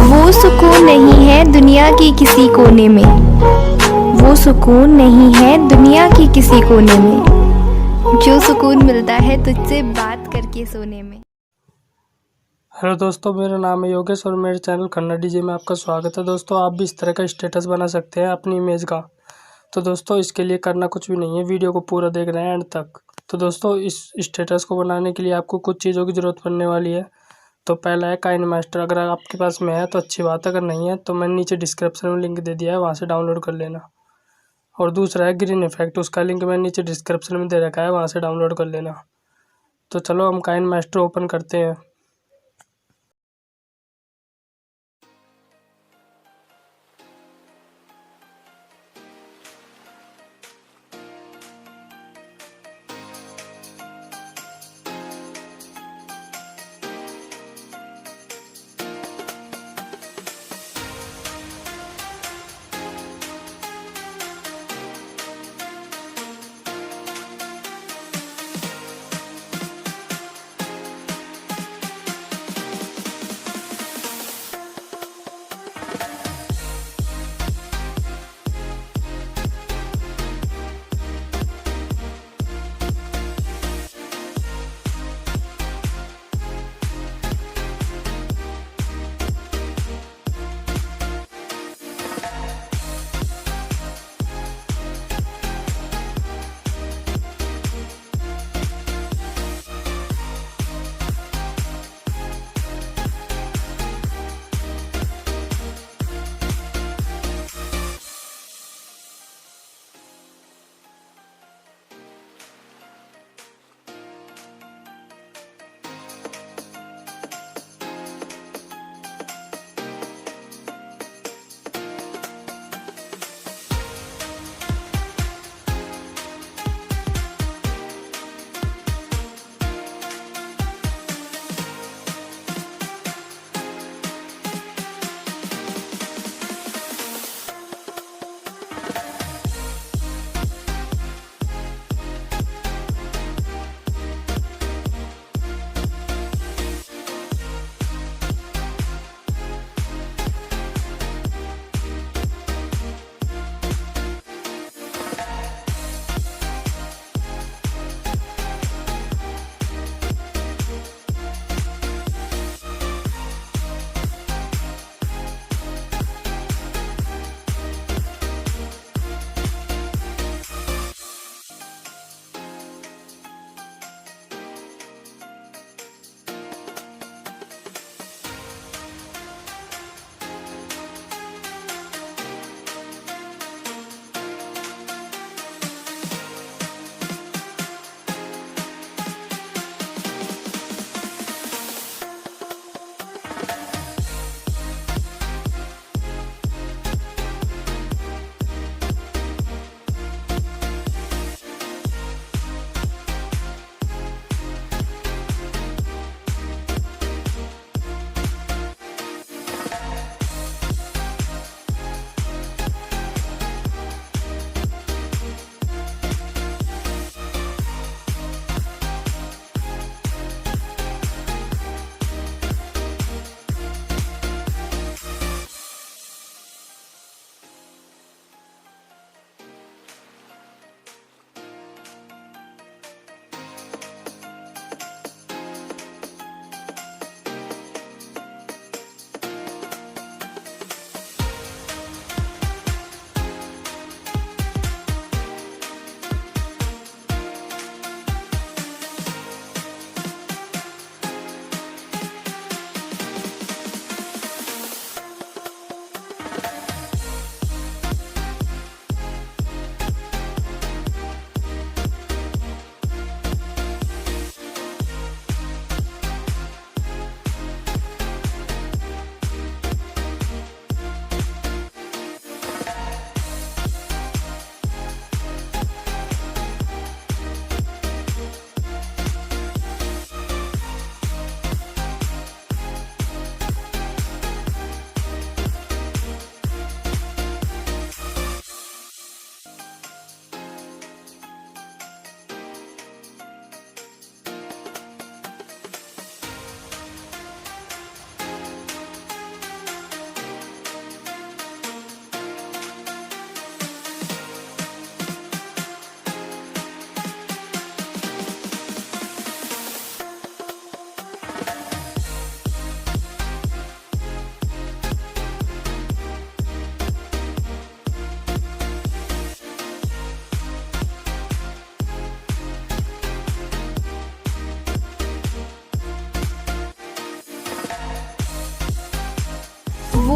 वो सुकून नहीं है दुनिया की किसी कोने में, वो सुकून नहीं है दुनिया की किसी कोने में, जो सुकून मिलता है तुझसे बात करके सोने में। हेलो दोस्तों, मेरा नाम है योगेश और मेरे चैनल खन्ना डीजे में आपका स्वागत है। दोस्तों, आप भी इस तरह का स्टेटस बना सकते हैं अपनी इमेज का। तो दोस्तों, इसके लिए करना कुछ भी नहीं है, वीडियो को पूरा देख रहे हैं एंड तक। तो दोस्तों, इस स्टेटस को बनाने के लिए आपको कुछ चीज़ों की ज़रूरत पड़ने वाली है। तो पहला है काइन मास्टर। अगर आपके पास में है तो अच्छी बात है, अगर नहीं है तो मैंने नीचे डिस्क्रिप्शन में लिंक दे दिया है, वहाँ से डाउनलोड कर लेना। और दूसरा है ग्रीन इफेक्ट, उसका लिंक मैंने नीचे डिस्क्रिप्शन में दे रखा है, वहाँ से डाउनलोड कर लेना। तो चलो हम काइन मास्टर ओपन करते हैं।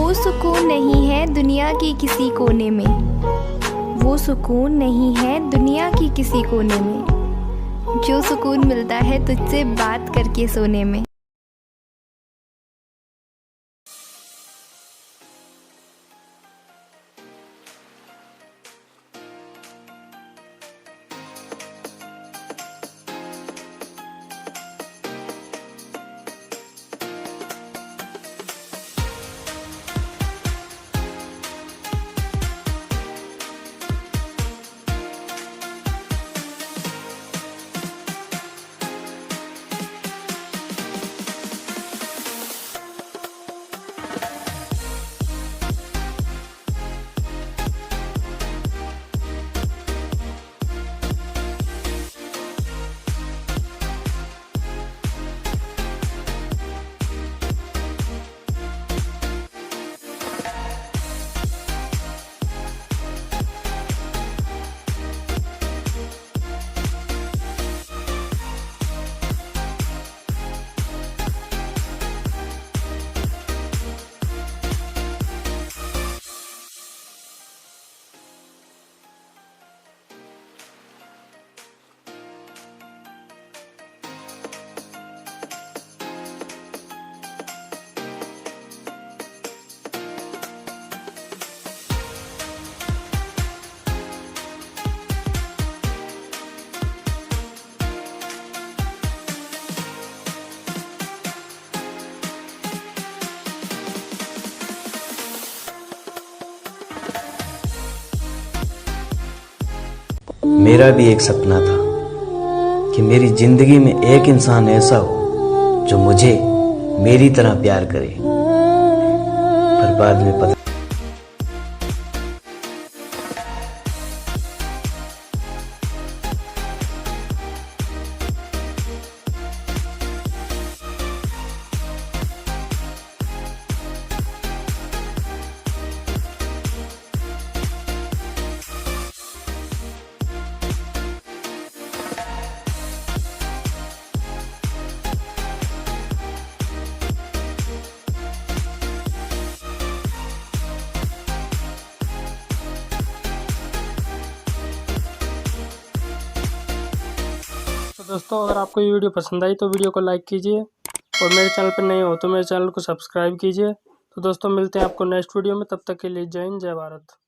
वो सुकून नहीं है दुनिया की किसी कोने में, वो सुकून नहीं है दुनिया की किसी कोने में, जो सुकून मिलता है तुझसे बात करके सोने में। मेरा भी एक सपना था कि मेरी जिंदगी में एक इंसान ऐसा हो जो मुझे मेरी तरह प्यार करे, पर बाद में पता तो दोस्तों अगर आपको ये वीडियो पसंद आई तो वीडियो को लाइक कीजिए और मेरे चैनल पर नए हो तो मेरे चैनल को सब्सक्राइब कीजिए। तो दोस्तों मिलते हैं आपको नेक्स्ट वीडियो में, तब तक के लिए जय हिंद जय भारत।